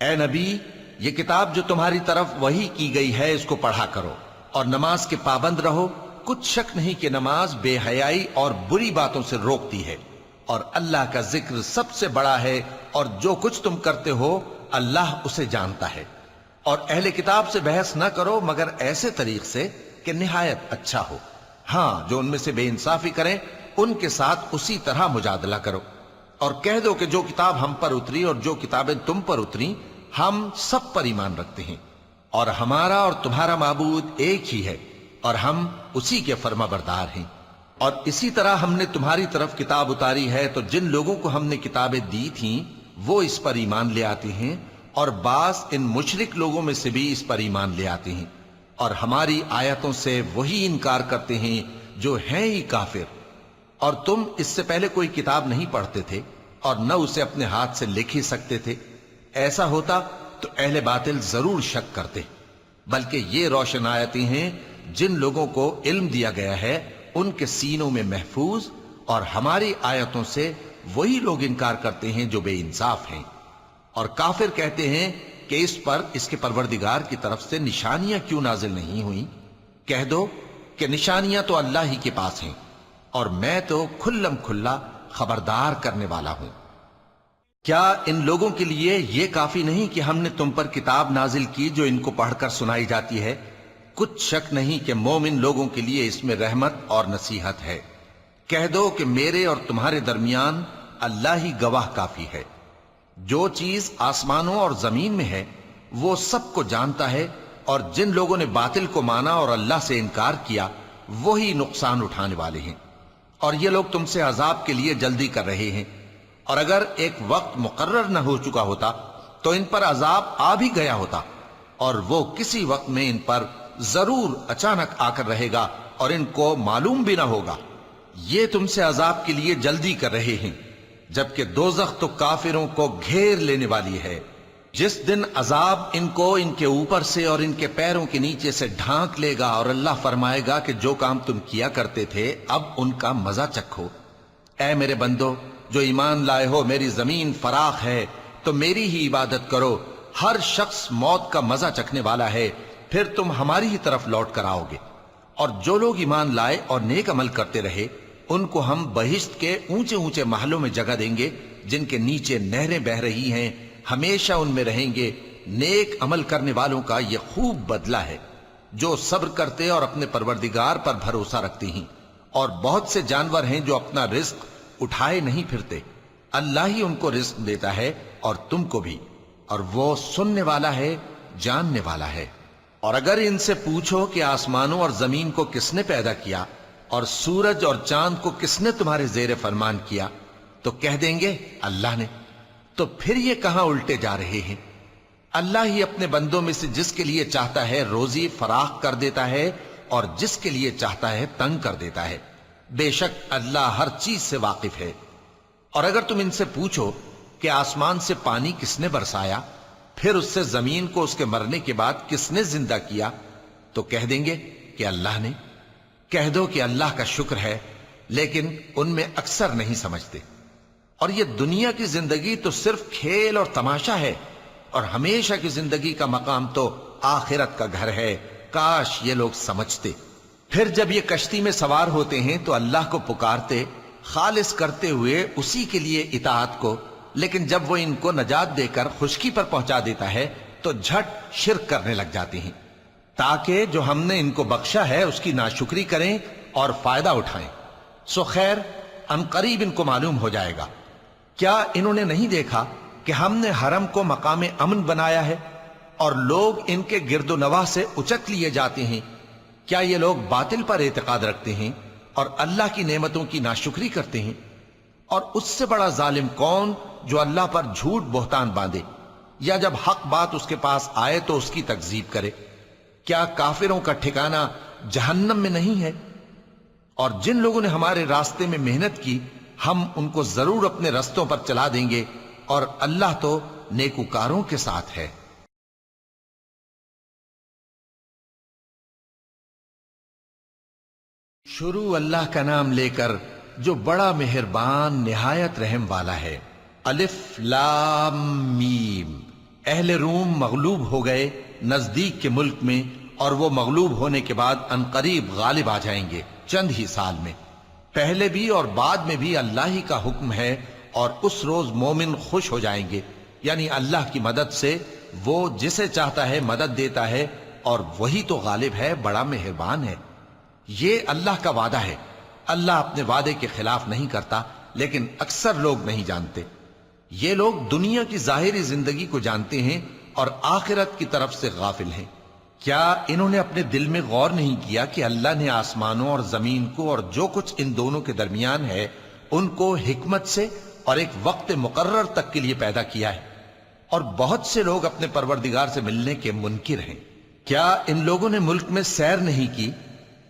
اے نبی، یہ کتاب جو تمہاری طرف وحی کی گئی ہے اس کو پڑھا کرو اور نماز کے پابند رہو۔ کچھ شک نہیں کہ نماز بے حیائی اور بری باتوں سے روکتی ہے، اور اللہ کا ذکر سب سے بڑا ہے، اور جو کچھ تم کرتے ہو اللہ اسے جانتا ہے۔ اور اہل کتاب سے بحث نہ کرو مگر ایسے طریق سے کہ نہایت اچھا ہو۔ ہاں، جو ان میں سے بے انصافی کریں ان کے ساتھ اسی طرح مجادلہ کرو، اور کہہ دو کہ جو کتاب ہم پر اتری اور جو کتابیں تم پر اتری ہم سب پر ایمان رکھتے ہیں، اور ہمارا اور تمہارا معبود ایک ہی ہے، اور ہم اسی کے فرما بردار ہیں۔ اور اسی طرح ہم نے تمہاری طرف کتاب اتاری ہے تو جن لوگوں کو ہم نے کتابیں دی تھیں وہ اس پر ایمان لے آتے ہیں، اور بعض ان مشرک لوگوں میں سے بھی اس پر ایمان لے آتے ہیں، اور ہماری آیتوں سے وہی انکار کرتے ہیں جو ہیں ہی کافر۔ اور تم اس سے پہلے کوئی کتاب نہیں پڑھتے تھے اور نہ اسے اپنے ہاتھ سے لکھ ہی سکتے تھے۔ ایسا ہوتا تو اہل باطل ضرور شک کرتے، بلکہ یہ روشن آیتیں ہیں جن لوگوں کو علم دیا گیا ہے ان کے سینوں میں محفوظ، اور ہماری آیتوں سے وہی لوگ انکار کرتے ہیں جو بے انصاف ہیں۔ اور کافر کہتے ہیں کہ اس پر اس کے پروردگار کی طرف سے نشانیاں کیوں نازل نہیں ہوئیں؟ کہہ دو کہ نشانیاں تو اللہ ہی کے پاس ہیں، اور میں تو کھلم کھلا خبردار کرنے والا ہوں۔ کیا ان لوگوں کے لیے یہ کافی نہیں کہ ہم نے تم پر کتاب نازل کی جو ان کو پڑھ کر سنائی جاتی ہے؟ کچھ شک نہیں کہ مومن لوگوں کے لیے اس میں رحمت اور نصیحت ہے۔ کہہ دو کہ میرے اور تمہارے درمیان اللہ ہی گواہ کافی ہے۔ جو چیز آسمانوں اور زمین میں ہے وہ سب کو جانتا ہے، اور جن لوگوں نے باطل کو مانا اور اللہ سے انکار کیا وہی نقصان اٹھانے والے ہیں۔ اور یہ لوگ تم سے عذاب کے لیے جلدی کر رہے ہیں، اور اگر ایک وقت مقرر نہ ہو چکا ہوتا تو ان پر عذاب آ بھی گیا ہوتا، اور وہ کسی وقت میں ان پر ضرور اچانک آ کر رہے گا اور ان کو معلوم بھی نہ ہوگا۔ یہ تم سے عذاب کے لیے جلدی کر رہے ہیں، جبکہ دوزخ تو کافروں کو گھیر لینے والی ہے۔ جس دن عذاب ان کو ان کے اوپر سے اور ان کے پیروں کے نیچے سے ڈھانک لے گا، اور اللہ فرمائے گا کہ جو کام تم کیا کرتے تھے اب ان کا مزہ چکھو۔ اے میرے بندو جو ایمان لائے ہو، میری زمین فراخ ہے تو میری ہی عبادت کرو۔ ہر شخص موت کا مزہ چکھنے والا ہے، پھر تم ہماری ہی طرف لوٹ کر آؤ گے۔ اور جو لوگ ایمان لائے اور نیک عمل کرتے رہے ان کو ہم بہشت کے اونچے اونچے محلوں میں جگہ دیں گے جن کے نیچے نہریں بہہ رہی ہیں، ہمیشہ ان میں رہیں گے۔ نیک عمل کرنے والوں کا یہ خوب بدلہ ہے جو صبر کرتے اور اپنے پروردگار پر بھروسہ رکھتے ہیں۔ اور بہت سے جانور ہیں جو اپنا رزق اٹھائے نہیں پھرتے، اللہ ہی ان کو رزق دیتا ہے اور تم کو بھی، اور وہ سننے والا ہے، جاننے والا ہے۔ اور اگر ان سے پوچھو کہ آسمانوں اور زمین کو کس نے پیدا کیا اور سورج اور چاند کو کس نے تمہارے زیر فرمان کیا تو کہہ دیں گے اللہ نے۔ تو پھر یہ کہاں الٹے جا رہے ہیں؟ اللہ ہی اپنے بندوں میں سے جس کے لیے چاہتا ہے روزی فراخ کر دیتا ہے اور جس کے لیے چاہتا ہے تنگ کر دیتا ہے۔ بے شک اللہ ہر چیز سے واقف ہے۔ اور اگر تم ان سے پوچھو کہ آسمان سے پانی کس نے برسایا، پھر اس سے زمین کو اس کے مرنے کے بعد کس نے زندہ کیا تو کہہ دیں گے کہ اللہ نے۔ کہہ دو کہ اللہ کا شکر ہے، لیکن ان میں اکثر نہیں سمجھتے۔ اور یہ دنیا کی زندگی تو صرف کھیل اور تماشا ہے، اور ہمیشہ کی زندگی کا مقام تو آخرت کا گھر ہے۔ کاش یہ لوگ سمجھتے۔ پھر جب یہ کشتی میں سوار ہوتے ہیں تو اللہ کو پکارتے خالص کرتے ہوئے اسی کے لیے اطاعت کو، لیکن جب وہ ان کو نجات دے کر خشکی پر پہنچا دیتا ہے تو جھٹ شرک کرنے لگ جاتے ہیں، تاکہ جو ہم نے ان کو بخشا ہے اس کی ناشکری کریں اور فائدہ اٹھائیں۔ سو خیر ان قریب ان کو معلوم ہو جائے گا۔ کیا انہوں نے نہیں دیکھا کہ ہم نے حرم کو مقام امن بنایا ہے اور لوگ ان کے گرد و نواح سے اچک لیے جاتے ہیں؟ کیا یہ لوگ باطل پر اعتقاد رکھتے ہیں اور اللہ کی نعمتوں کی ناشکری کرتے ہیں؟ اور اس سے بڑا ظالم کون جو اللہ پر جھوٹ بہتان باندھے، یا جب حق بات اس کے پاس آئے تو اس کی تکذیب کرے؟ کیا کافروں کا ٹھکانہ جہنم میں نہیں ہے؟ اور جن لوگوں نے ہمارے راستے میں محنت کی ہم ان کو ضرور اپنے رستوں پر چلا دیں گے، اور اللہ تو نیکوکاروں کے ساتھ ہے۔ شروع اللہ کا نام لے کر جو بڑا مہربان نہایت رحم والا ہے۔ الف لام میم۔ اہل روم مغلوب ہو گئے نزدیک کے ملک میں، اور وہ مغلوب ہونے کے بعد عنقریب غالب آ جائیں گے چند ہی سال میں۔ پہلے بھی اور بعد میں بھی اللہ ہی کا حکم ہے، اور اس روز مومن خوش ہو جائیں گے، یعنی اللہ کی مدد سے وہ جسے چاہتا ہے مدد دیتا ہے، اور وہی تو غالب ہے، بڑا مہربان ہے۔ یہ اللہ کا وعدہ ہے، اللہ اپنے وعدے کے خلاف نہیں کرتا، لیکن اکثر لوگ نہیں جانتے۔ یہ لوگ دنیا کی ظاہری زندگی کو جانتے ہیں اور آخرت کی طرف سے غافل ہیں۔ کیا انہوں نے اپنے دل میں غور نہیں کیا کہ اللہ نے آسمانوں اور زمین کو اور جو کچھ ان دونوں کے درمیان ہے ان کو حکمت سے اور ایک وقت مقرر تک کے لیے پیدا کیا ہے؟ اور بہت سے لوگ اپنے پروردگار سے ملنے کے منکر ہیں۔ کیا ان لوگوں نے ملک میں سیر نہیں کی؟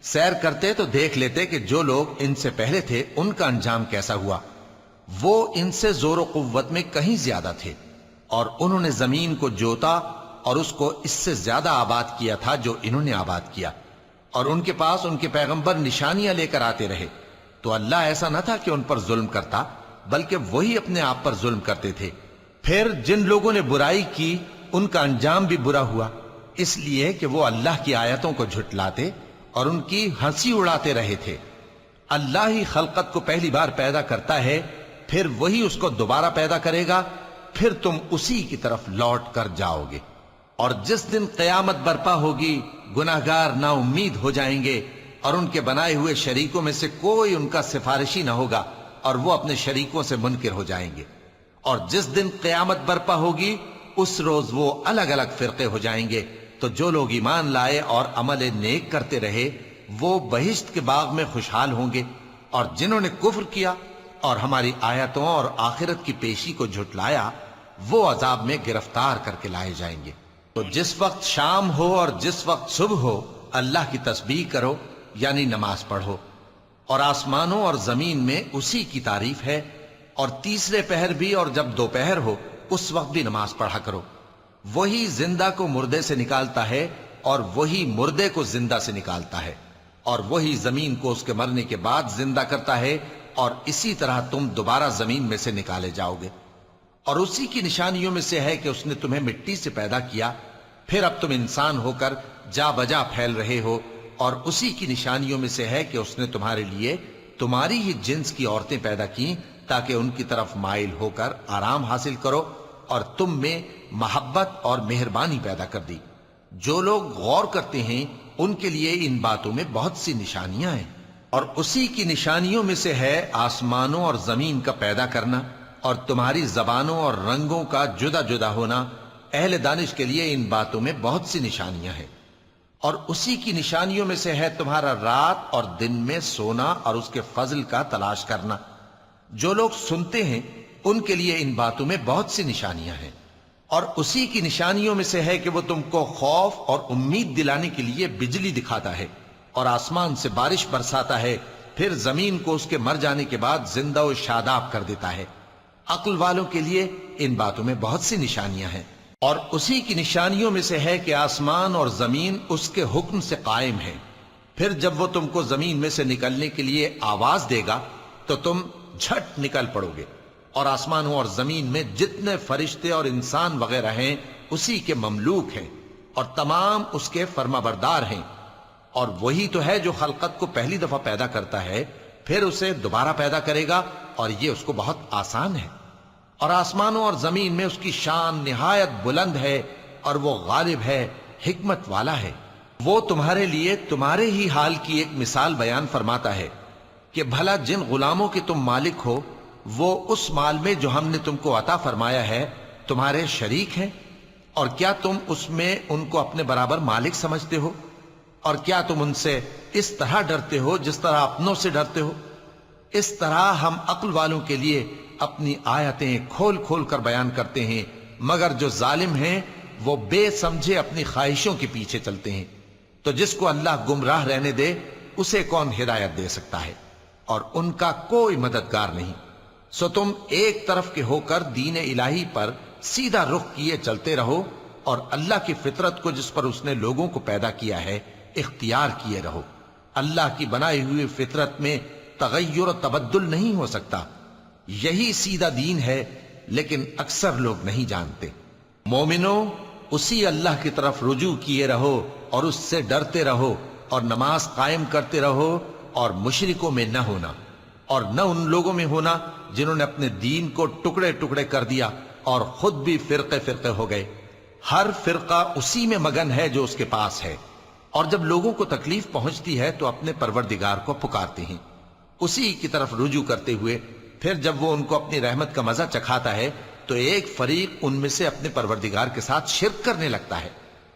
سیر کرتے تو دیکھ لیتے کہ جو لوگ ان سے پہلے تھے ان کا انجام کیسا ہوا۔ وہ ان سے زور و قوت میں کہیں زیادہ تھے، اور انہوں نے زمین کو جوتا اور اس کو اس سے زیادہ آباد کیا تھا جو انہوں نے آباد کیا، اور ان کے پاس ان کے پیغمبر نشانیاں لے کر آتے رہے، تو اللہ ایسا نہ تھا کہ ان پر ظلم کرتا، بلکہ وہی اپنے آپ پر ظلم کرتے تھے۔ پھر جن لوگوں نے برائی کی ان کا انجام بھی برا ہوا، اس لیے کہ وہ اللہ کی آیتوں کو جھٹلاتے اور ان کی ہنسی اڑاتے رہے تھے۔ اللہ ہی خلقت کو پہلی بار پیدا کرتا ہے، پھر وہی اس کو دوبارہ پیدا کرے گا، پھر تم اسی کی طرف لوٹ کر جاؤ گے۔ اور جس دن قیامت برپا ہوگی گناہگار نا امید ہو جائیں گے، اور ان کے بنائے ہوئے شریکوں میں سے کوئی ان کا سفارشی نہ ہوگا، اور وہ اپنے شریکوں سے منکر ہو جائیں گے۔ اور جس دن قیامت برپا ہوگی اس روز وہ الگ الگ فرقے ہو جائیں گے، تو جو لوگ ایمان لائے اور عمل نیک کرتے رہے وہ بہشت کے باغ میں خوشحال ہوں گے، اور جنہوں نے کفر کیا اور ہماری آیتوں اور آخرت کی پیشی کو جھٹلایا وہ عذاب میں گرفتار کر کے لائے جائیں گے۔ تو جس وقت شام ہو اور جس وقت صبح ہو اللہ کی تسبیح کرو، یعنی نماز پڑھو، اور آسمانوں اور زمین میں اسی کی تعریف ہے، اور تیسرے پہر بھی اور جب دوپہر ہو اس وقت بھی نماز پڑھا کرو۔ وہی زندہ کو مردے سے نکالتا ہے اور وہی مردے کو زندہ سے نکالتا ہے، اور وہی زمین کو اس کے مرنے کے بعد زندہ کرتا ہے، اور اسی طرح تم دوبارہ زمین میں سے نکالے جاؤ گے۔ اور اسی کی نشانیوں میں سے ہے کہ اس نے تمہیں مٹی سے پیدا کیا، پھر اب تم انسان ہو کر جا بجا پھیل رہے ہو، اور اسی کی نشانیوں میں سے ہے کہ اس نے تمہارے لیے تمہاری ہی جنس کی عورتیں پیدا کی تاکہ ان کی طرف مائل ہو کر آرام حاصل کرو، اور تم میں محبت اور مہربانی پیدا کر دی۔ جو لوگ غور کرتے ہیں ان کے لیے ان باتوں میں بہت سی نشانیاں ہیں۔ اور اسی کی نشانیوں میں سے ہے آسمانوں اور زمین کا پیدا کرنا، اور تمہاری زبانوں اور رنگوں کا جدا جدا ہونا۔ اہل دانش کے لیے ان باتوں میں بہت سی نشانیاں ہیں۔ اور اسی کی نشانیوں میں سے ہے تمہارا رات اور دن میں سونا اور اس کے فضل کا تلاش کرنا۔ جو لوگ سنتے ہیں ان کے لیے ان باتوں میں بہت سی نشانیاں ہیں۔ اور اسی کی نشانیوں میں سے ہے کہ وہ تم کو خوف اور امید دلانے کے لیے بجلی دکھاتا ہے، اور آسمان سے بارش برساتا ہے، پھر زمین کو اس کے مر جانے کے بعد زندہ و شاداب کر دیتا ہے۔ عقل والوں کے لیے ان باتوں میں بہت سی نشانیاں ہیں۔ اور اسی کی نشانیوں میں سے ہے کہ آسمان اور زمین اس کے حکم سے قائم ہیں، پھر جب وہ تم کو زمین میں سے نکلنے کے لیے آواز دے گا تو تم جھٹ نکل پڑو گے۔ اور آسمانوں اور زمین میں جتنے فرشتے اور انسان وغیرہ ہیں اسی کے مملوک ہیں، اور تمام اس کے فرما بردار ہیں۔ اور وہی تو ہے جو خلقت کو پہلی دفعہ پیدا کرتا ہے، پھر اسے دوبارہ پیدا کرے گا، اور یہ اس کو بہت آسان ہے۔ اور آسمانوں اور زمین میں اس کی شان نہایت بلند ہے، اور وہ غالب ہے، حکمت والا ہے۔ وہ تمہارے لیے تمہارے ہی حال کی ایک مثال بیان فرماتا ہے کہ بھلا جن غلاموں کے تم مالک ہو وہ اس مال میں جو ہم نے تم کو عطا فرمایا ہے تمہارے شریک ہیں، اور کیا تم اس میں ان کو اپنے برابر مالک سمجھتے ہو؟ اور کیا تم ان سے اس طرح ڈرتے ہو جس طرح اپنوں سے ڈرتے ہو؟ اس طرح ہم عقل والوں کے لیے اپنی آیتیں کھول کھول کر بیان کرتے ہیں، مگر جو ظالم ہیں وہ بے سمجھے اپنی خواہشوں کے پیچھے چلتے ہیں۔ تو جس کو اللہ گمراہ رہنے دے اسے کون ہدایت دے سکتا ہے، اور ان کا کوئی مددگار نہیں۔ سو تم ایک طرف کے ہو کر دین الہی پر سیدھا رخ کیے چلتے رہو، اور اللہ کی فطرت کو جس پر اس نے لوگوں کو پیدا کیا ہے اختیار کیے رہو۔ اللہ کی بنائی ہوئی فطرت میں تغیر و تبدل نہیں ہو سکتا۔ یہی سیدھا دین ہے، لیکن اکثر لوگ نہیں جانتے۔ مومنو اسی اللہ کی طرف رجوع کیے رہو اور اس سے ڈرتے رہو اور نماز قائم کرتے رہو اور مشرکوں میں نہ ہونا اور نہ ان لوگوں میں ہونا جنہوں نے اپنے دین کو ٹکڑے ٹکڑے کر دیا اور خود بھی فرقے فرقے ہو گئے۔ ہر فرقہ اسی میں مگن ہے جو اس کے پاس ہے، اور جب لوگوں کو تکلیف پہنچتی ہے تو اپنے پروردگار کو پکارتے ہیں اسی کی طرف رجوع کرتے ہوئے۔ پھر جب وہ ان کو اپنی رحمت کا مزہ چکھاتا ہے تو ایک فریق ان میں سے اپنے پروردگار کے ساتھ شرک کرنے لگتا ہے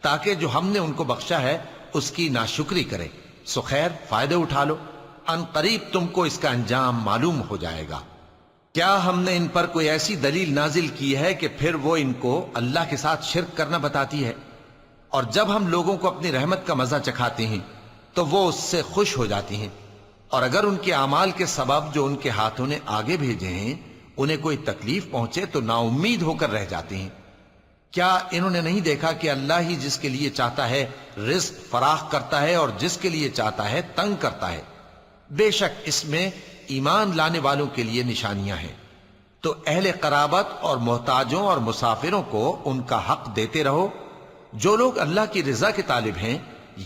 تاکہ جو ہم نے ان کو بخشا ہے اس کی ناشکری کرے۔ سو خیر، فائدے اٹھا لو، ان قریب تم کو اس کا انجام معلوم ہو جائے گا۔ کیا ہم نے ان پر کوئی ایسی دلیل نازل کی ہے کہ پھر وہ ان کو اللہ کے ساتھ شرک کرنا بتاتی ہے؟ اور جب ہم لوگوں کو اپنی رحمت کا مزہ چکھاتے ہیں تو وہ اس سے خوش ہو جاتی ہیں، اور اگر ان کے اعمال کے سبب جو ان کے ہاتھوں نے آگے بھیجے ہیں انہیں کوئی تکلیف پہنچے تو نا امید ہو کر رہ جاتے ہیں۔ کیا انہوں نے نہیں دیکھا کہ اللہ ہی جس کے لیے چاہتا ہے رزق فراخ کرتا ہے اور جس کے لیے چاہتا ہے تنگ کرتا ہے؟ بے شک اس میں ایمان لانے والوں کے لیے نشانیاں ہیں۔ تو اہل قرابت اور محتاجوں اور مسافروں کو ان کا حق دیتے رہو۔ جو لوگ اللہ کی رضا کے طالب ہیں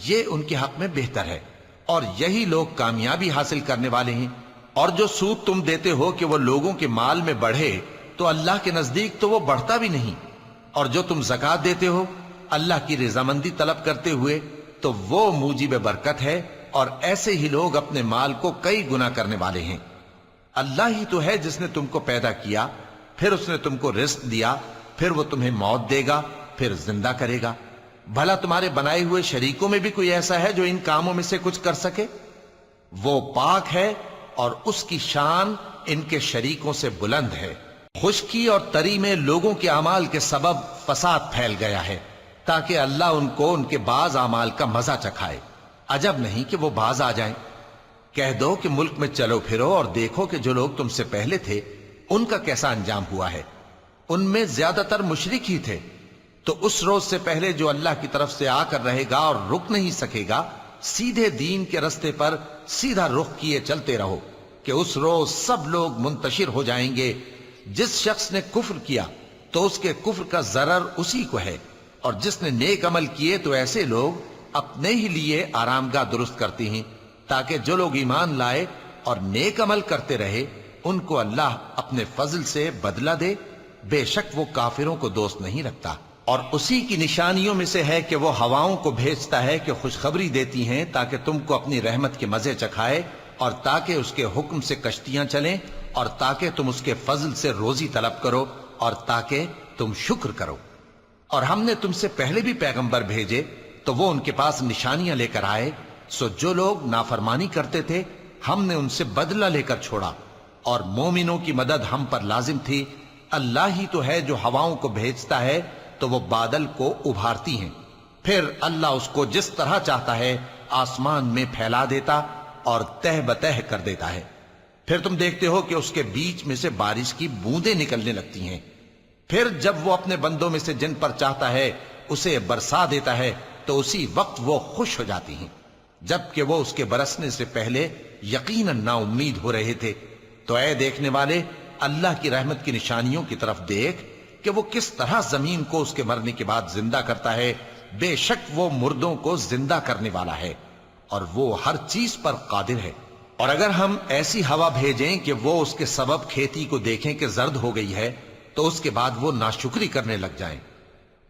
یہ ان کے حق میں بہتر ہے، اور یہی لوگ کامیابی حاصل کرنے والے ہیں۔ اور جو سود تم دیتے ہو کہ وہ لوگوں کے مال میں بڑھے تو اللہ کے نزدیک تو وہ بڑھتا بھی نہیں، اور جو تم زکوٰۃ دیتے ہو اللہ کی رضامندی طلب کرتے ہوئے تو وہ موجب برکت ہے، اور ایسے ہی لوگ اپنے مال کو کئی گنا کرنے والے ہیں۔ اللہ ہی تو ہے جس نے تم کو پیدا کیا، پھر اس نے تم کو رزق دیا، پھر وہ تمہیں موت دے گا، پھر زندہ کرے گا۔ بھلا تمہارے بنائے ہوئے شریکوں میں بھی کوئی ایسا ہے جو ان کاموں میں سے کچھ کر سکے؟ وہ پاک ہے اور اس کی شان ان کے شریکوں سے بلند ہے۔ خشکی اور تری میں لوگوں کے اعمال کے سبب فساد پھیل گیا ہے تاکہ اللہ ان کو ان کے بعض اعمال کا مزہ چکھائے۔ عجب نہیں کہ وہ باز آ جائیں۔ کہہ دو کہ ملک میں چلو پھرو اور دیکھو کہ جو لوگ تم سے پہلے تھے ان کا کیسا انجام ہوا ہے۔ ان میں زیادہ تر مشرک ہی تھے۔ تو اس روز سے پہلے جو اللہ کی طرف سے آ کر رہے گا اور رک نہیں سکے گا، سیدھے دین کے رستے پر سیدھا رخ کیے چلتے رہو کہ اس روز سب لوگ منتشر ہو جائیں گے۔ جس شخص نے کفر کیا تو اس کے کفر کا ضرر اسی کو ہے، اور جس نے نیک عمل کیے تو ایسے لوگ اپنے ہی لیے آرام گاہ درست کرتے ہیں تاکہ جو لوگ ایمان لائے اور نیک عمل کرتے رہے ان کو اللہ اپنے فضل سے بدلہ دے۔ بے شک وہ کافروں کو دوست نہیں رکھتا۔ اور اسی کی نشانیوں میں سے ہے کہ وہ ہواؤں کو بھیجتا ہے کہ خوشخبری دیتی ہیں تاکہ تم کو اپنی رحمت کے مزے چکھائے، اور تاکہ اس کے حکم سے کشتیاں چلیں، اور تاکہ تم اس کے فضل سے روزی طلب کرو، اور تاکہ تم شکر کرو۔ اور ہم نے تم سے پہلے بھی پیغمبر بھیجے تو وہ ان کے پاس نشانیاں لے کر آئے، سو جو لوگ نافرمانی کرتے تھے ہم نے ان سے بدلہ لے کر چھوڑا، اور مومنوں کی مدد ہم پر لازم تھی۔ اللہ ہی تو ہے جو ہواؤں کو بھیجتا ہے تو وہ بادل کو ابھارتی ہیں، پھر اللہ اس کو جس طرح چاہتا ہے آسمان میں پھیلا دیتا اور تہ بتہ کر دیتا ہے۔ پھر تم دیکھتے ہو کہ اس کے بیچ میں سے بارش کی بوندیں نکلنے لگتی ہیں، پھر جب وہ اپنے بندوں میں سے جن پر چاہتا ہے اسے برسا دیتا ہے تو اسی وقت وہ خوش ہو جاتی ہیں، جبکہ وہ اس کے برسنے سے پہلے یقیناً نا امید ہو رہے تھے۔ تو اے دیکھنے والے، اللہ کی رحمت کی نشانیوں کی طرف دیکھ کہ وہ کس طرح زمین کو اس کے مرنے کے بعد زندہ کرتا ہے۔ بے شک وہ مردوں کو زندہ کرنے والا ہے اور وہ ہر چیز پر قادر ہے۔ اور اگر ہم ایسی ہوا بھیجیں کہ وہ اس کے سبب کھیتی کو دیکھیں کہ زرد ہو گئی ہے تو اس کے بعد وہ ناشکری کرنے لگ جائیں،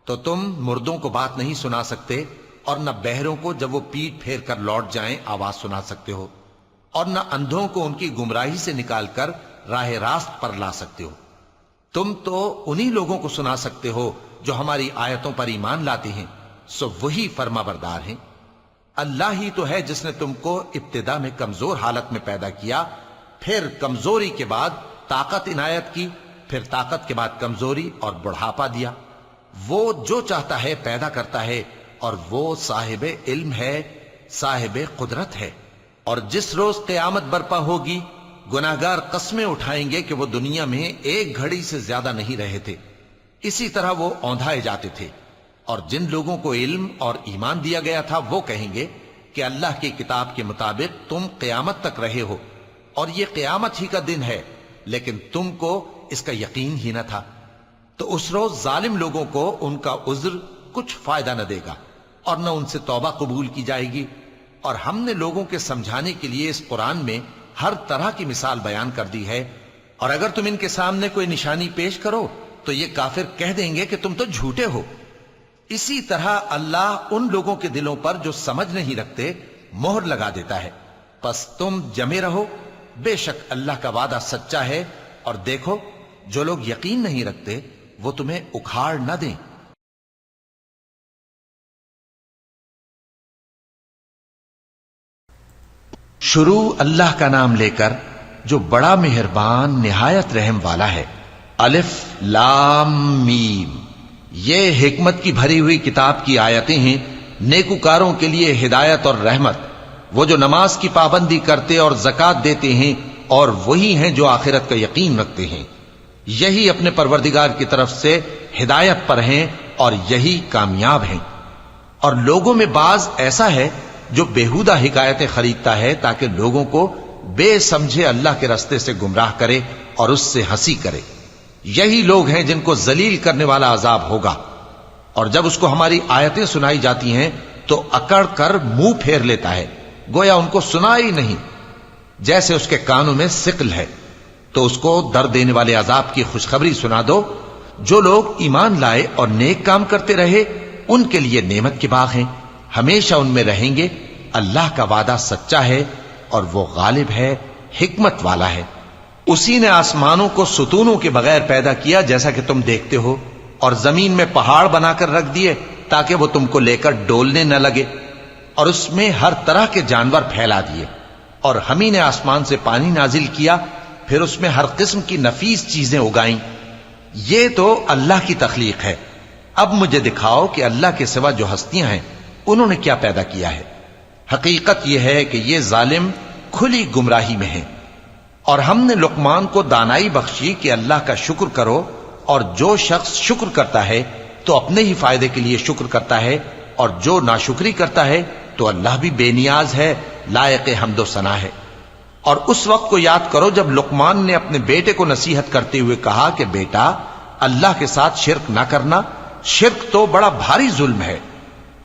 تو تم مردوں کو بات نہیں سنا سکتے، اور نہ بہروں کو جب وہ پیٹ پھیر کر لوٹ جائیں آواز سنا سکتے ہو، اور نہ اندھوں کو ان کی گمراہی سے نکال کر راہ راست پر لا سکتے ہو۔ تم تو انہی لوگوں کو سنا سکتے ہو جو ہماری آیتوں پر ایمان لاتے ہیں، سو وہی فرما بردار ہیں۔ اللہ ہی تو ہے جس نے تم کو ابتدا میں کمزور حالت میں پیدا کیا، پھر کمزوری کے بعد طاقت عنایت کی، پھر طاقت کے بعد کمزوری اور بڑھاپا دیا۔ وہ جو چاہتا ہے پیدا کرتا ہے، اور وہ صاحب علم ہے، صاحب قدرت ہے۔ اور جس روز قیامت برپا ہوگی گناہگار قسمیں اٹھائیں گے کہ وہ دنیا میں ایک گھڑی سے زیادہ نہیں رہے تھے، اسی طرح وہ اوندھائے جاتے تھے۔ اور جن لوگوں کو علم اور ایمان دیا گیا تھا وہ کہیں گے کہ اللہ کی کتاب کے مطابق تم قیامت تک رہے ہو، اور یہ قیامت ہی کا دن ہے، لیکن تم کو اس کا یقین ہی نہ تھا۔ تو اس روز ظالم لوگوں کو ان کا عذر کچھ فائدہ نہ دے گا اور نہ ان سے توبہ قبول کی جائے گی۔ اور ہم نے لوگوں کے سمجھانے کے لیے اس قرآن میں ہر طرح کی مثال بیان کر دی ہے، اور اگر تم ان کے سامنے کوئی نشانی پیش کرو تو یہ کافر کہہ دیں گے کہ تم تو جھوٹے ہو۔ اسی طرح اللہ ان لوگوں کے دلوں پر جو سمجھ نہیں رکھتے مہر لگا دیتا ہے۔ پس تم جمے رہو، بے شک اللہ کا وعدہ سچا ہے، اور دیکھو جو لوگ یقین نہیں رکھتے وہ تمہیں اکھاڑ نہ دیں۔ شروع اللہ کا نام لے کر جو بڑا مہربان نہایت رحم والا ہے۔ الف لام میم، یہ حکمت کی بھری ہوئی کتاب کی آیتیں ہیں، نیکوکاروں کے لیے ہدایت اور رحمت، وہ جو نماز کی پابندی کرتے اور زکوٰۃ دیتے ہیں، اور وہی ہیں جو آخرت کا یقین رکھتے ہیں، یہی اپنے پروردگار کی طرف سے ہدایت پر ہیں اور یہی کامیاب ہیں۔ اور لوگوں میں بعض ایسا ہے جو بیہودہ حکایتیں خریدتا ہے تاکہ لوگوں کو بے سمجھے اللہ کے رستے سے گمراہ کرے اور اس سے ہنسی کرے۔ یہی لوگ ہیں جن کو ذلیل کرنے والا عذاب ہوگا، اور جب اس کو ہماری آیتیں سنائی جاتی ہیں تو اکڑ کر منہ پھیر لیتا ہے، گویا ان کو سنا ہی نہیں، جیسے اس کے کانوں میں ثقل ہے۔ تو اس کو درد دینے والے عذاب کی خوشخبری سنا دو۔ جو لوگ ایمان لائے اور نیک کام کرتے رہے ان کے لیے نعمت کے باغ ہیں، ہمیشہ ان میں رہیں گے۔ اللہ کا وعدہ سچا ہے اور وہ غالب ہے، حکمت والا ہے۔ اسی نے آسمانوں کو ستونوں کے بغیر پیدا کیا جیسا کہ تم دیکھتے ہو، اور زمین میں پہاڑ بنا کر رکھ دیے تاکہ وہ تم کو لے کر ڈولنے نہ لگے، اور اس میں ہر طرح کے جانور پھیلا دیے۔ اور ہم ہی نے آسمان سے پانی نازل کیا، پھر اس میں ہر قسم کی نفیس چیزیں اگائیں۔ یہ تو اللہ کی تخلیق ہے۔ اب مجھے دکھاؤ کہ اللہ کے سوا جو ہستیاں ہیں انہوں نے کیا پیدا کیا ہے۔ حقیقت یہ ہے کہ یہ ظالم کھلی گمراہی میں ہیں۔ اور ہم نے لقمان کو دانائی بخشی کہ اللہ کا شکر کرو، اور جو شخص شکر کرتا ہے تو اپنے ہی فائدے کے لیے شکر کرتا ہے، اور جو ناشکری کرتا ہے تو اللہ بھی بے نیاز ہے، لائق حمد و ثنا ہے۔ اور اس وقت کو یاد کرو جب لقمان نے اپنے بیٹے کو نصیحت کرتے ہوئے کہا کہ بیٹا، اللہ کے ساتھ شرک نہ کرنا، شرک تو بڑا بھاری ظلم ہے۔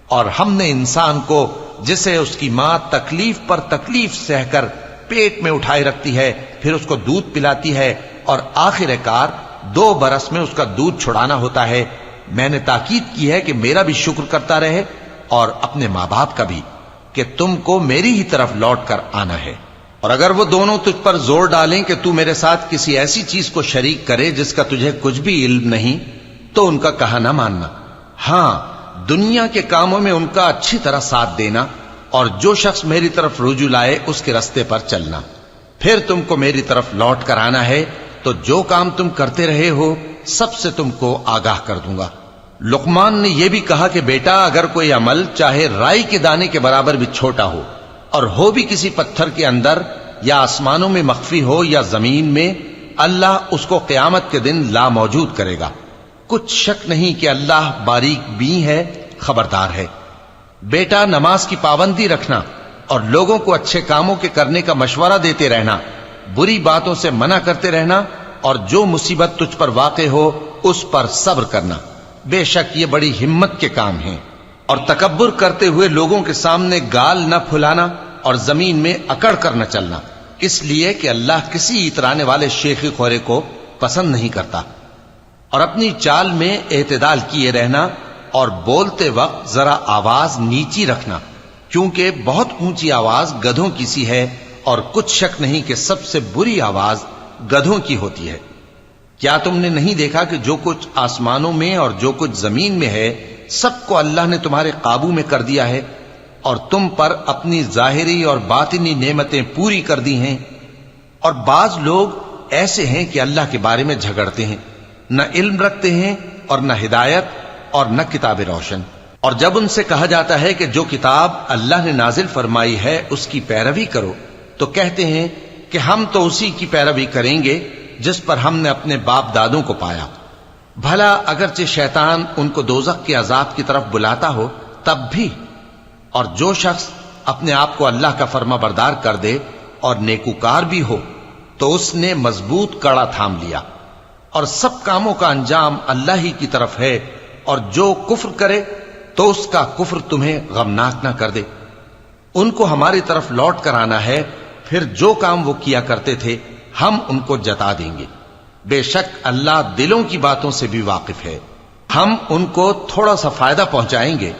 اور ہم نے انسان کو جسے اس کی ماں تکلیف پر تکلیف سہ کر پیٹ میں اٹھائے رکھتی ہے، پھر اس کو دودھ پلاتی ہے، اور آخر کار 2 برس میں اس کا دودھ چھڑانا ہوتا ہے، میں نے تاکید کی ہے کہ میرا بھی شکر کرتا رہے اور اپنے ماں باپ کا بھی، کہ تم کو میری ہی طرف لوٹ کر آنا ہے۔ اور اگر وہ دونوں تجھ پر زور ڈالیں کہ تو میرے ساتھ کسی ایسی چیز کو شریک کرے جس کا تجھے کچھ بھی علم نہیں، تو ان کا کہا نہ ماننا۔ ہاں، دنیا کے کاموں میں ان کا اچھی طرح ساتھ دینا، اور جو شخص میری طرف رجوع لائے اس کے رستے پر چلنا۔ پھر تم کو میری طرف لوٹ کر آنا ہے، تو جو کام تم کرتے رہے ہو سب سے تم کو آگاہ کر دوں گا۔ لقمان نے یہ بھی کہا کہ بیٹا، اگر کوئی عمل چاہے رائی کے دانے کے برابر بھی چھوٹا ہو، اور ہو بھی کسی پتھر کے اندر یا آسمانوں میں مخفی ہو یا زمین میں، اللہ اس کو قیامت کے دن لا موجود کرے گا۔ کچھ شک نہیں کہ اللہ باریک بین ہے، خبردار ہے۔ بیٹا، نماز کی پابندی رکھنا اور لوگوں کو اچھے کاموں کے کرنے کا مشورہ دیتے رہنا، بری باتوں سے منع کرتے رہنا، اور جو مصیبت تجھ پر واقع ہو اس پر صبر کرنا، بے شک یہ بڑی ہمت کے کام ہیں۔ اور تکبر کرتے ہوئے لوگوں کے سامنے گال نہ پھلانا اور زمین میں اکڑ کر نہ چلنا، اس لیے کہ اللہ کسی اترانے والے شیخی خورے کو پسند نہیں کرتا۔ اور اپنی چال میں اعتدال کیے رہنا، اور بولتے وقت ذرا آواز نیچی رکھنا، کیونکہ بہت اونچی آواز گدھوں کی سی ہے، اور کچھ شک نہیں کہ سب سے بری آواز گدھوں کی ہوتی ہے۔ کیا تم نے نہیں دیکھا کہ جو کچھ آسمانوں میں اور جو کچھ زمین میں ہے سب کو اللہ نے تمہارے قابو میں کر دیا ہے، اور تم پر اپنی ظاہری اور باطنی نعمتیں پوری کر دی ہیں۔ اور بعض لوگ ایسے ہیں کہ اللہ کے بارے میں جھگڑتے ہیں، نہ علم رکھتے ہیں اور نہ ہدایت اور نہ کتاب روشن۔ اور جب ان سے کہا جاتا ہے کہ جو کتاب اللہ نے نازل فرمائی ہے اس کی پیروی کرو، تو کہتے ہیں کہ ہم تو اسی کی پیروی کریں گے جس پر ہم نے اپنے باپ دادوں کو پایا۔ بھلا اگرچہ شیطان ان کو دوزخ کے عذاب کی طرف بلاتا ہو تب بھی۔ اور جو شخص اپنے آپ کو اللہ کا فرما بردار کر دے اور نیکوکار بھی ہو تو اس نے مضبوط کڑا تھام لیا۔ اور سب کاموں کا انجام اللہ ہی کی طرف ہے، اور جو کفر کرے تو اس کا کفر تمہیں غمناک نہ کر دے۔ ان کو ہماری طرف لوٹ کر آنا ہے، پھر جو کام وہ کیا کرتے تھے ہم ان کو جتا دیں گے۔ بے شک اللہ دلوں کی باتوں سے بھی واقف ہے۔ ہم ان کو تھوڑا سا فائدہ پہنچائیں گے،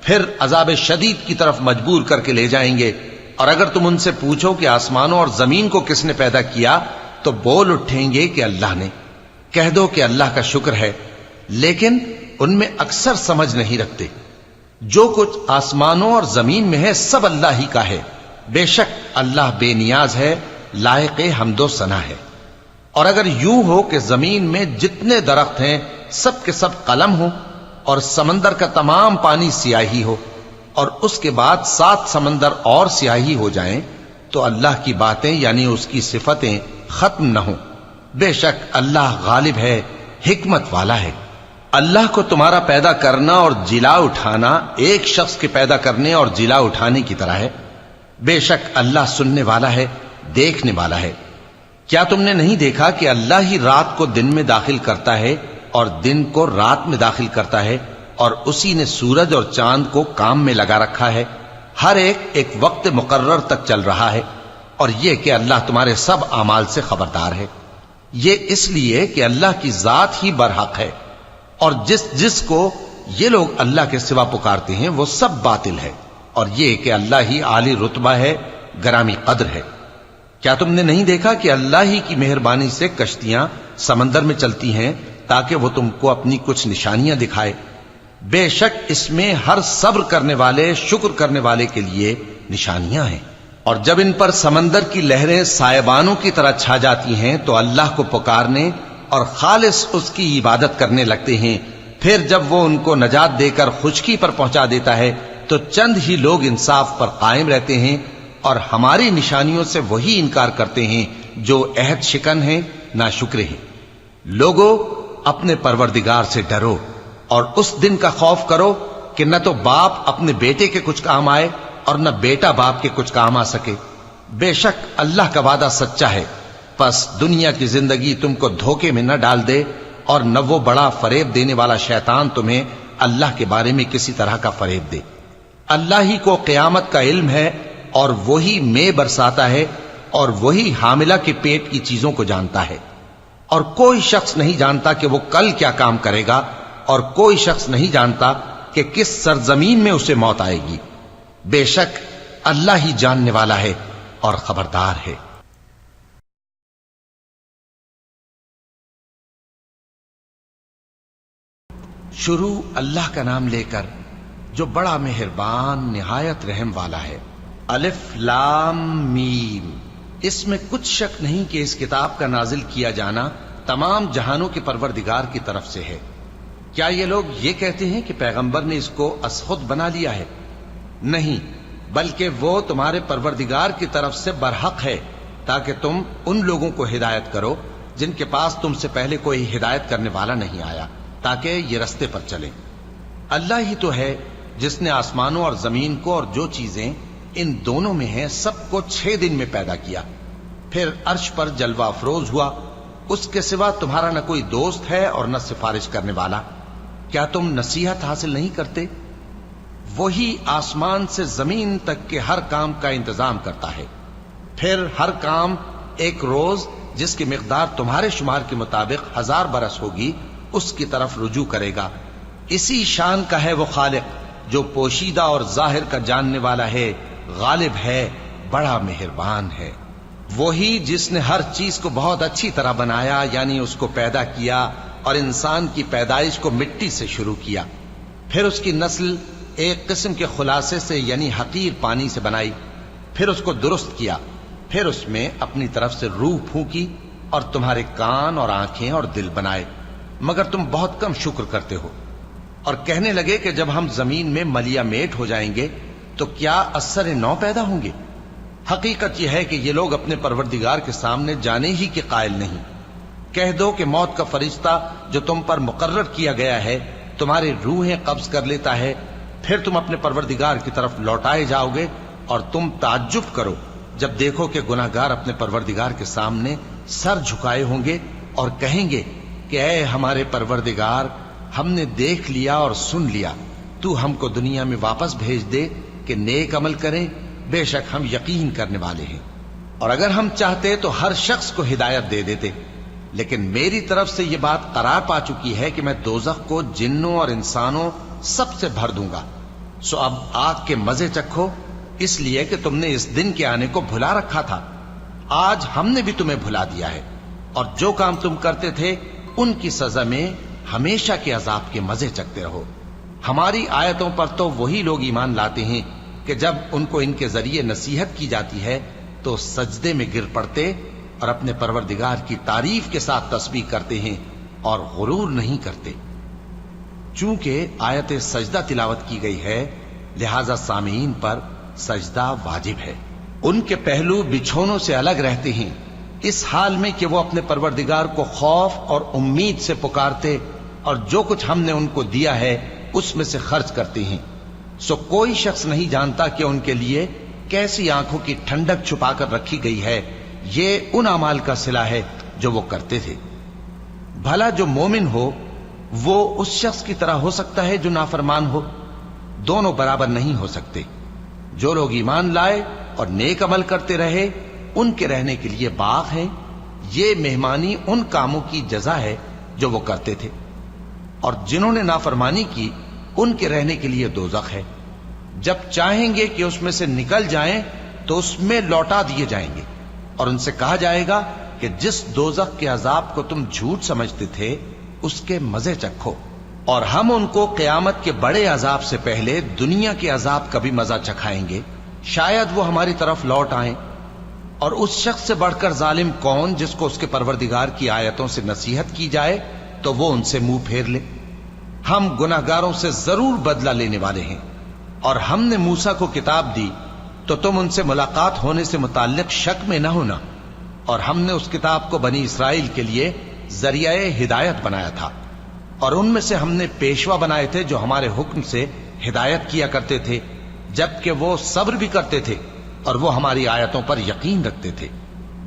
پھر عذاب شدید کی طرف مجبور کر کے لے جائیں گے۔ اور اگر تم ان سے پوچھو کہ آسمانوں اور زمین کو کس نے پیدا کیا تو بول اٹھیں گے کہ اللہ نے۔ کہہ دو کہ اللہ کا شکر ہے، لیکن ان میں اکثر سمجھ نہیں رکھتے۔ جو کچھ آسمانوں اور زمین میں ہے سب اللہ ہی کا ہے۔ بے شک اللہ بے نیاز ہے، لائق حمد و ثنا ہے۔ اور اگر یوں ہو کہ زمین میں جتنے درخت ہیں سب کے سب قلم ہو، اور سمندر کا تمام پانی سیاہی ہو، اور اس کے بعد 7 سمندر اور سیاہی ہو جائیں، تو اللہ کی باتیں یعنی اس کی صفتیں ختم نہ ہوں۔ بے شک اللہ غالب ہے، حکمت والا ہے۔ اللہ کو تمہارا پیدا کرنا اور جلا اٹھانا ایک شخص کے پیدا کرنے اور جلا اٹھانے کی طرح ہے۔ بے شک اللہ سننے والا ہے، دیکھنے والا ہے۔ کیا تم نے نہیں دیکھا کہ اللہ ہی رات کو دن میں داخل کرتا ہے اور دن کو رات میں داخل کرتا ہے، اور اسی نے سورج اور چاند کو کام میں لگا رکھا ہے، ہر ایک وقت مقرر تک چل رہا ہے، اور یہ کہ اللہ تمہارے سب اعمال سے خبردار ہے۔ یہ اس لیے کہ اللہ کی ذات ہی برحق ہے، اور جس کو یہ لوگ اللہ کے سوا پکارتے ہیں وہ سب باطل ہے، اور یہ کہ اللہ ہی عالی رتبہ ہے، گرامی قدر ہے۔ کیا تم نے نہیں دیکھا کہ اللہ ہی کی مہربانی سے کشتیاں سمندر میں چلتی ہیں تاکہ وہ تم کو اپنی کچھ نشانیاں دکھائے؟ بے شک اس میں ہر صبر کرنے والے، شکر کرنے والے کے لیے نشانیاں ہیں۔ اور جب ان پر سمندر کی لہریں سائبانوں کی طرح چھا جاتی ہیں تو اللہ کو پکارنے اور خالص اس کی عبادت کرنے لگتے ہیں، پھر جب وہ ان کو نجات دے کر خشکی پر پہنچا دیتا ہے تو چند ہی لوگ انصاف پر قائم رہتے ہیں، اور ہماری نشانیوں سے وہی انکار کرتے ہیں جو عہد شکن ہیں، ناشکرے ہیں۔ لوگو اپنے پروردگار سے ڈرو اور اس دن کا خوف کرو کہ نہ تو باپ اپنے بیٹے کے کچھ کام آئے اور نہ بیٹا باپ کے کچھ کام آ سکے۔ بے شک اللہ کا وعدہ سچا ہے، پس دنیا کی زندگی تم کو دھوکے میں نہ ڈال دے، اور نہ وہ بڑا فریب دینے والا شیطان تمہیں اللہ کے بارے میں کسی طرح کا فریب دے۔ اللہ ہی کو قیامت کا علم ہے، اور وہی مے برساتا ہے، اور وہی حاملہ کے پیٹ کی چیزوں کو جانتا ہے۔ اور کوئی شخص نہیں جانتا کہ وہ کل کیا کام کرے گا، اور کوئی شخص نہیں جانتا کہ کس سرزمین میں اسے موت آئے گی۔ بے شک اللہ ہی جاننے والا ہے اور خبردار ہے۔ شروع اللہ کا نام لے کر جو بڑا مہربان نہایت رحم والا ہے۔ الف لام میم۔ اس میں کچھ شک نہیں کہ اس کتاب کا نازل کیا جانا تمام جہانوں کے پروردگار کی طرف سے ہے۔ کیا یہ لوگ یہ کہتے ہیں کہ پیغمبر نے اس کو از خود بنا لیا ہے؟ نہیں، بلکہ وہ تمہارے پروردگار کی طرف سے برحق ہے، تاکہ تم ان لوگوں کو ہدایت کرو جن کے پاس تم سے پہلے کوئی ہدایت کرنے والا نہیں آیا، تاکہ یہ رستے پر چلیں۔ اللہ ہی تو ہے جس نے آسمانوں اور زمین کو اور جو چیزیں ان دونوں میں ہیں سب کو 6 دن میں پیدا کیا، پھر عرش پر جلوہ افروز ہوا۔ اس کے سوا تمہارا نہ کوئی دوست ہے اور نہ سفارش کرنے والا۔ کیا تم نصیحت حاصل نہیں کرتے؟ وہی آسمان سے زمین تک کے ہر کام کا انتظام کرتا ہے، پھر ہر کام ایک روز جس کی مقدار تمہارے شمار کے مطابق 1000 برس ہوگی اس کی طرف رجوع کرے گا۔ اسی شان کا ہے وہ خالق جو پوشیدہ اور ظاہر کا جاننے والا ہے، غالب ہے، بڑا مہربان ہے۔ وہی جس نے ہر چیز کو بہت اچھی طرح بنایا، یعنی اس کو پیدا کیا اور انسان کی پیدائش کو مٹی سے شروع کیا، پھر اس کی نسل ایک قسم کے خلاصے سے یعنی حقیر پانی سے بنائی، پھر اس کو درست کیا، پھر اس میں اپنی طرف سے روح پھونکی اور تمہارے کان اور آنکھیں اور دل بنائے، مگر تم بہت کم شکر کرتے ہو۔ اور کہنے لگے کہ جب ہم زمین میں ملیا میٹ ہو جائیں گے تو کیا اثر نو پیدا ہوں گے؟ حقیقت یہ ہے کہ یہ لوگ اپنے پروردگار کے سامنے جانے ہی کے قائل نہیں۔ کہہ دو کہ موت کا فرشتہ جو تم پر مقرر کیا گیا ہے تمہاری روحیں قبض کر لیتا ہے، پھر تم اپنے پروردگار کی طرف لوٹائے جاؤ گے، اور تم تعجب کرو جب دیکھو کہ گناہگار اپنے پروردگار کے سامنے سر جھکائے ہوں گے اور کہیں گے کہ اے ہمارے پروردگار، ہم نے دیکھ لیا اور سن لیا، تو ہم کو دنیا میں واپس بھیج دے کہ نیک عمل کریں، بے شک ہم یقین کرنے والے ہیں۔ اور اگر ہم چاہتے تو ہر شخص کو ہدایت دے دیتے، لیکن میری طرف سے یہ بات قرار پا چکی ہے کہ میں دوزخ کو جنوں اور انسانوں سب سے بھر دوں گا، سو اب آگ کے مزے چکھو، اس لیے کہ تم نے اس دن کے آنے کو بھلا رکھا تھا۔ آج ہم نے بھی تمہیں بھلا دیا ہے، اور جو کام تم کرتے تھے ان کی سزا میں ہمیشہ کے عذاب کے مزے چکتے رہو۔ ہماری آیتوں پر تو وہی لوگ ایمان لاتے ہیں کہ جب ان کو ان کے ذریعے نصیحت کی جاتی ہے تو سجدے میں گر پڑتے اور اپنے پروردگار کی تعریف کے ساتھ تسبیح کرتے ہیں اور غرور نہیں کرتے۔ چونکہ آیت سجدہ تلاوت کی گئی ہے، لہذا سامعین پر سجدہ واجب ہے۔ ان کے پہلو بچھونوں سے الگ رہتے ہیں، اس حال میں کہ وہ اپنے پروردگار کو خوف اور امید سے پکارتے اور جو کچھ ہم نے ان کو دیا ہے اس میں سے خرچ کرتے ہیں۔ سو کوئی شخص نہیں جانتا کہ ان کے لیے کیسی آنکھوں کی ٹھنڈک چھپا کر رکھی گئی ہے، یہ ان اعمال کا صلہ ہے جو وہ کرتے تھے۔ بھلا جو مومن ہو وہ اس شخص کی طرح ہو سکتا ہے جو نافرمان ہو؟ دونوں برابر نہیں ہو سکتے۔ جو لوگ ایمان لائے اور نیک عمل کرتے رہے ان کے رہنے کے لیے باغ ہیں، یہ مہمانی ان کاموں کی جزا ہے جو وہ کرتے تھے، اور جنہوں نے نافرمانی کی ان کے رہنے کے لیے دوزخ ہے، جب چاہیں گے کہ اس میں سے نکل جائیں تو اس میں لوٹا دیے جائیں گے، اور ان سے کہا جائے گا کہ جس دوزخ کے عذاب کو تم جھوٹ سمجھتے تھے اس کے مزے چکھو، اور ہم ان کو قیامت کے بڑے عذاب سے پہلے دنیا کے عذاب کا بھی مزہ چکھائیں گے، شاید وہ ہماری طرف لوٹ آئیں۔ اور اس شخص سے بڑھ کر ظالم کون جس کو اس کے پروردگار کی آیتوں سے نصیحت کی جائے تو وہ ان سے منہ پھیر لے۔ ہم گناہگاروں سے ضرور بدلہ لینے والے ہیں، اور ہم نے موسیٰ کو کتاب دی تو تم ان سے ملاقات ہونے سے متعلق شک میں نہ ہونا، اور ہم نے اس کتاب کو بنی اسرائیل کے لیے ذریعہ ہدایت بنایا تھا، اور ان میں سے ہم نے پیشوا بنائے تھے جو ہمارے حکم سے ہدایت کیا کرتے تھے، جبکہ وہ صبر بھی کرتے تھے اور وہ ہماری آیتوں پر یقین رکھتے تھے۔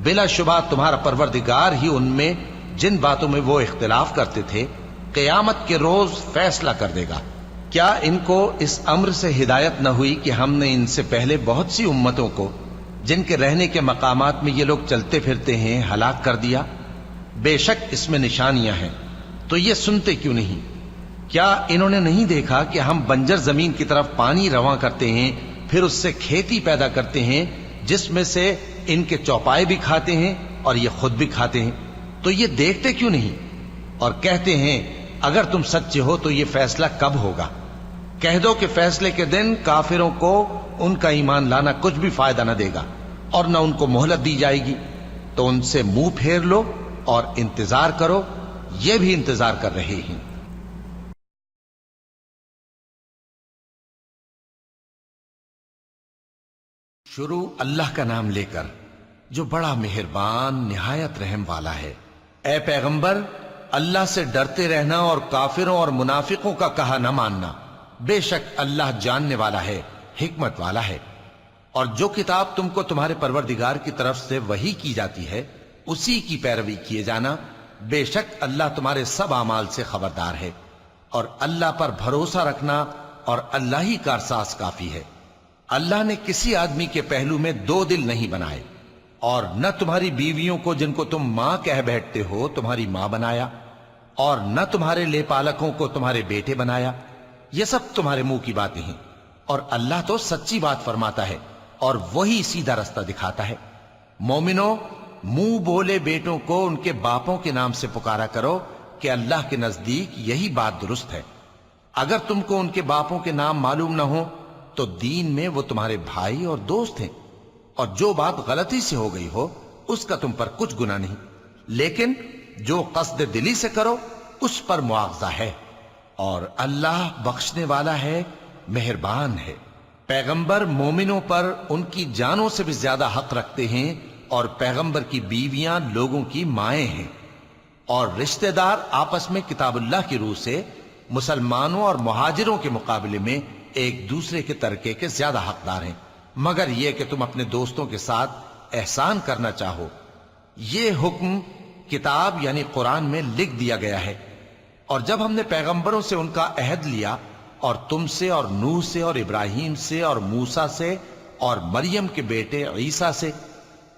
بلا شبہ تمہارا پروردگار ہی ان میں جن باتوں میں وہ اختلاف کرتے تھے قیامت کے روز فیصلہ کر دے گا۔ کیا ان کو اس امر سے ہدایت نہ ہوئی کہ ہم نے ان سے پہلے بہت سی امتوں کو جن کے رہنے کے مقامات میں یہ لوگ چلتے پھرتے ہیں ہلاک کر دیا؟ بے شک اس میں نشانیاں ہیں، تو یہ سنتے کیوں نہیں؟ کیا انہوں نے نہیں دیکھا کہ ہم بنجر زمین کی طرف پانی رواں کرتے ہیں، پھر اس سے کھیتی پیدا کرتے ہیں جس میں سے ان کے چوپائے بھی کھاتے ہیں اور یہ خود بھی کھاتے ہیں، تو یہ دیکھتے کیوں نہیں؟ اور کہتے ہیں اگر تم سچے ہو تو یہ فیصلہ کب ہوگا؟ کہہ دو کہ فیصلے کے دن کافروں کو ان کا ایمان لانا کچھ بھی فائدہ نہ دے گا اور نہ ان کو مہلت دی جائے گی، تو ان سے منہ پھیر لو اور انتظار کرو، یہ بھی انتظار کر رہے ہیں۔ شروع اللہ کا نام لے کر جو بڑا مہربان نہایت رحم والا ہے۔ اے پیغمبر، اللہ سے ڈرتے رہنا اور کافروں اور منافقوں کا کہا نہ ماننا، بے شک اللہ جاننے والا ہے، حکمت والا ہے۔ اور جو کتاب تم کو تمہارے پروردگار کی طرف سے وحی کی جاتی ہے اسی کی پیروی کیے جانا، بے شک اللہ تمہارے سب اعمال سے خبردار ہے۔ اور اللہ پر بھروسہ رکھنا اور اللہ ہی کارساز کافی ہے۔ اللہ نے کسی آدمی کے پہلو میں دو دل نہیں بنائے، اور نہ تمہاری بیویوں کو جن کو تم ماں کہہ بیٹھتے ہو تمہاری ماں بنایا، اور نہ تمہارے لے پالکوں کو تمہارے بیٹے بنایا، یہ سب تمہارے منہ کی باتیں ہیں، اور اللہ تو سچی بات فرماتا ہے اور وہی سیدھا رستہ دکھاتا ہے۔ مومنو، منہ بولے بیٹوں کو ان کے باپوں کے نام سے پکارا کرو کہ اللہ کے نزدیک یہی بات درست ہے۔ اگر تم کو ان کے باپوں کے نام معلوم نہ ہو تو دین میں وہ تمہارے بھائی اور دوست ہیں، اور جو بات غلطی سے ہو گئی ہو اس کا تم پر کچھ گناہ نہیں، لیکن جو قصد دلی سے کرو اس پر مواخذہ ہے، اور اللہ بخشنے والا ہے، مہربان ہے۔ پیغمبر مومنوں پر ان کی جانوں سے بھی زیادہ حق رکھتے ہیں، اور پیغمبر کی بیویاں لوگوں کی مائیں ہیں، اور رشتہ دار آپس میں کتاب اللہ کی روح سے مسلمانوں اور مہاجروں کے مقابلے میں ایک دوسرے کے ترکے کے زیادہ حقدار ہیں، مگر یہ کہ تم اپنے دوستوں کے ساتھ احسان کرنا چاہو۔ یہ حکم کتاب یعنی قرآن میں لکھ دیا گیا ہے۔ اور جب ہم نے پیغمبروں سے ان کا عہد لیا، اور تم سے اور نوح سے اور ابراہیم سے اور موسیٰ سے اور مریم کے بیٹے عیسیٰ سے،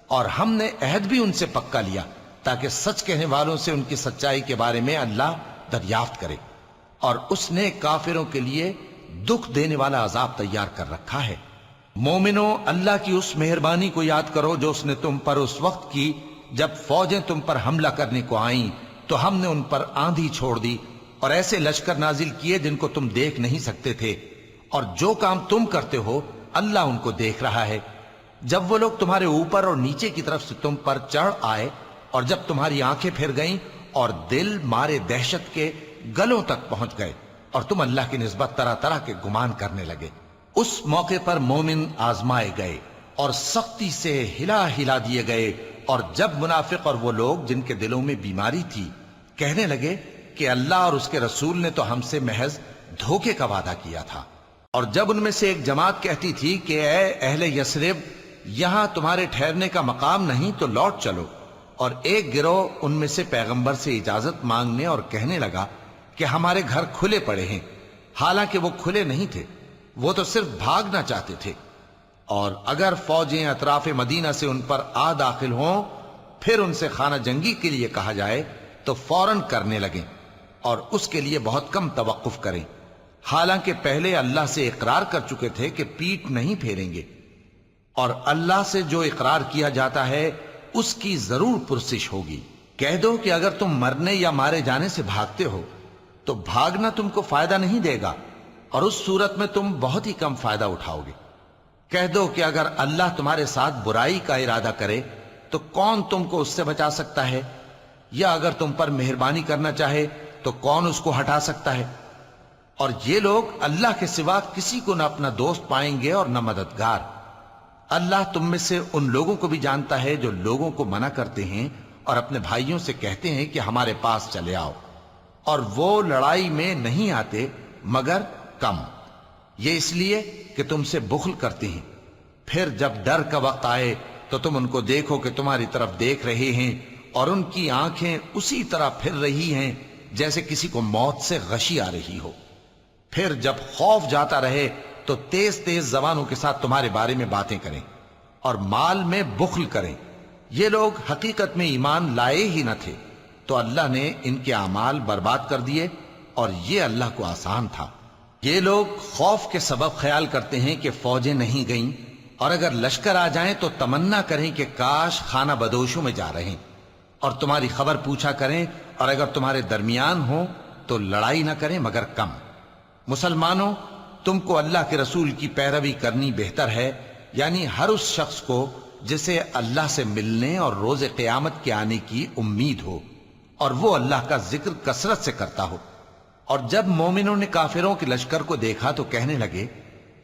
اور ہم نے عہد بھی ان سے پکا لیا تاکہ سچ کہنے والوں سے ان کی سچائی کے بارے میں اللہ دریافت کرے، اور اس نے کافروں کے لیے دکھ دینے والا عذاب تیار کر رکھا ہے۔ مومنو، اللہ کی اس مہربانی کو یاد کرو جو اس نے تم پر اس وقت کی جب فوجیں تم پر حملہ کرنے کو آئیں تو ہم نے ان پر آندھی چھوڑ دی اور ایسے لشکر نازل کیے جن کو تم دیکھ نہیں سکتے تھے، اور جو کام تم کرتے ہو اللہ ان کو دیکھ رہا ہے۔ جب وہ لوگ تمہارے اوپر اور نیچے کی طرف سے تم پر چڑھ آئے، اور جب تمہاری آنکھیں پھر گئیں اور دل مارے دہشت کے گلوں تک پہنچ گئے، اور تم اللہ کی نسبت طرح طرح کے گمان کرنے لگے، اس موقع پر مومن آزمائے گئے اور سختی سے ہلا ہلا دیے گئے۔ اور جب منافق اور وہ لوگ جن کے دلوں میں بیماری تھی کہنے لگے کہ اللہ اور اس کے رسول نے تو ہم سے محض دھوکے کا وعدہ کیا تھا، اور جب ان میں سے ایک جماعت کہتی تھی کہ اے اہل یثرب، یہاں تمہارے ٹھہرنے کا مقام نہیں تو لوٹ چلو، اور ایک گروہ ان میں سے پیغمبر سے اجازت مانگنے اور کہنے لگا کہ ہمارے گھر کھلے پڑے ہیں، حالانکہ وہ کھلے نہیں تھے، وہ تو صرف بھاگنا چاہتے تھے۔ اور اگر فوجیں اطراف مدینہ سے ان پر آ داخل ہوں، پھر ان سے خانہ جنگی کے لیے کہا جائے تو فوراً کرنے لگیں، اور اس کے لیے بہت کم توقف کریں، حالانکہ پہلے اللہ سے اقرار کر چکے تھے کہ پیٹ نہیں پھیریں گے، اور اللہ سے جو اقرار کیا جاتا ہے اس کی ضرور پرسش ہوگی۔ کہہ دو کہ اگر تم مرنے یا مارے جانے سے بھاگتے ہو تو بھاگنا تم کو فائدہ نہیں دے گا، اور اس صورت میں تم بہت ہی کم فائدہ اٹھاؤ گے۔ کہہ دو کہ اگر اللہ تمہارے ساتھ برائی کا ارادہ کرے تو کون تم کو اس سے بچا سکتا ہے، یا اگر تم پر مہربانی کرنا چاہے تو کون اس کو ہٹا سکتا ہے؟ اور یہ لوگ اللہ کے سوا کسی کو نہ اپنا دوست پائیں گے اور نہ مددگار۔ اللہ تم میں سے ان لوگوں کو بھی جانتا ہے جو لوگوں کو منع کرتے ہیں اور اپنے بھائیوں سے کہتے ہیں کہ ہمارے پاس چلے آؤ، اور وہ لڑائی میں نہیں آتے مگر کم، یہ اس لیے کہ تم سے بخل کرتے ہیں۔ پھر جب ڈر کا وقت آئے تو تم ان کو دیکھو کہ تمہاری طرف دیکھ رہے ہیں، اور ان کی آنکھیں اسی طرح پھر رہی ہیں جیسے کسی کو موت سے غشی آ رہی ہو۔ پھر جب خوف جاتا رہے تو تیز تیز زبانوں کے ساتھ تمہارے بارے میں باتیں کریں اور مال میں بخل کریں۔ یہ لوگ حقیقت میں ایمان لائے ہی نہ تھے، تو اللہ نے ان کے اعمال برباد کر دیے، اور یہ اللہ کو آسان تھا۔ یہ لوگ خوف کے سبب خیال کرتے ہیں کہ فوجیں نہیں گئیں، اور اگر لشکر آ جائیں تو تمنا کریں کہ کاش خانہ بدوشوں میں جا رہے، اور تمہاری خبر پوچھا کریں، اور اگر تمہارے درمیان ہوں تو لڑائی نہ کریں مگر کم۔ مسلمانوں، تم کو اللہ کے رسول کی پیروی کرنی بہتر ہے، یعنی ہر اس شخص کو جسے اللہ سے ملنے اور روز قیامت کے آنے کی امید ہو، اور وہ اللہ کا ذکر کثرت سے کرتا ہو۔ اور جب مومنوں نے کافروں کے لشکر کو دیکھا تو کہنے لگے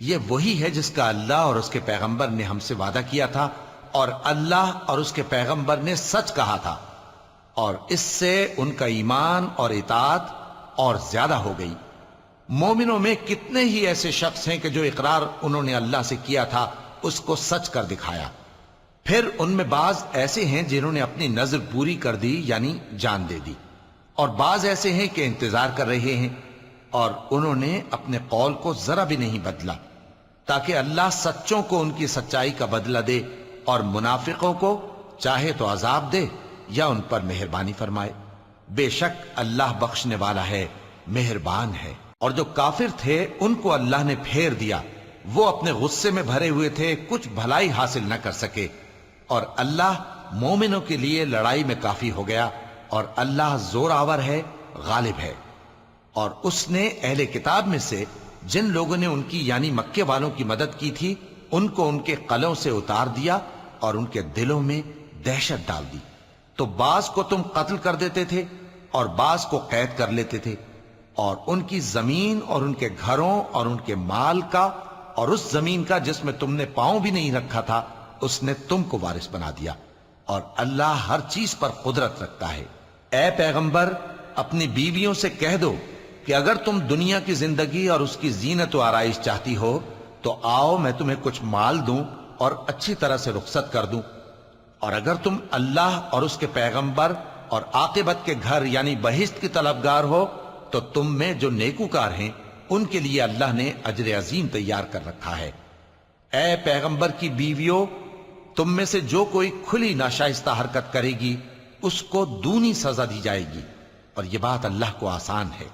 یہ وہی ہے جس کا اللہ اور اس کے پیغمبر نے ہم سے وعدہ کیا تھا، اور اللہ اور اس کے پیغمبر نے سچ کہا تھا، اور اس سے ان کا ایمان اور اطاعت اور زیادہ ہو گئی۔ مومنوں میں کتنے ہی ایسے شخص ہیں کہ جو اقرار انہوں نے اللہ سے کیا تھا اس کو سچ کر دکھایا۔ پھر ان میں بعض ایسے ہیں جنہوں نے اپنی نظر پوری کر دی، یعنی جان دے دی، اور بعض ایسے ہیں کہ انتظار کر رہے ہیں، اور انہوں نے اپنے قول کو ذرا بھی نہیں بدلا، تاکہ اللہ سچوں کو ان کی سچائی کا بدلہ دے، اور منافقوں کو چاہے تو عذاب دے یا ان پر مہربانی فرمائے۔ بے شک اللہ بخشنے والا ہے، مہربان ہے۔ اور جو کافر تھے ان کو اللہ نے پھیر دیا، وہ اپنے غصے میں بھرے ہوئے تھے، کچھ بھلائی حاصل نہ کر سکے، اور اللہ مومنوں کے لیے لڑائی میں کافی ہو گیا، اور اللہ زور آور ہے، غالب ہے۔ اور اس نے اہل کتاب میں سے جن لوگوں نے ان کی یعنی مکے والوں کی مدد کی تھی ان کو ان کے قلعوں سے اتار دیا اور ان کے دلوں میں دہشت ڈال دی، تو بعض کو تم قتل کر دیتے تھے اور بعض کو قید کر لیتے تھے، اور ان کی زمین اور ان کے گھروں اور ان کے مال کا اور اس زمین کا جس میں تم نے پاؤں بھی نہیں رکھا تھا اس نے تم کو وارث بنا دیا، اور اللہ ہر چیز پر قدرت رکھتا ہے۔ اے پیغمبر، اپنی بیویوں سے کہہ دو کہ اگر تم دنیا کی زندگی اور اس کی زینت و آرائش چاہتی ہو تو آؤ میں تمہیں کچھ مال دوں اور اچھی طرح سے رخصت کر دوں، اور اگر تم اللہ اور اس کے پیغمبر اور عاقبت کے گھر یعنی بہشت کی طلبگار ہو تو تم میں جو نیکوکار ہیں ان کے لیے اللہ نے اجر عظیم تیار کر رکھا ہے۔ اے پیغمبر کی بیویوں، تم میں سے جو کوئی کھلی ناشائستہ حرکت کرے گی اس کو دونی سزا دی جائے گی، اور یہ بات اللہ کو آسان ہے۔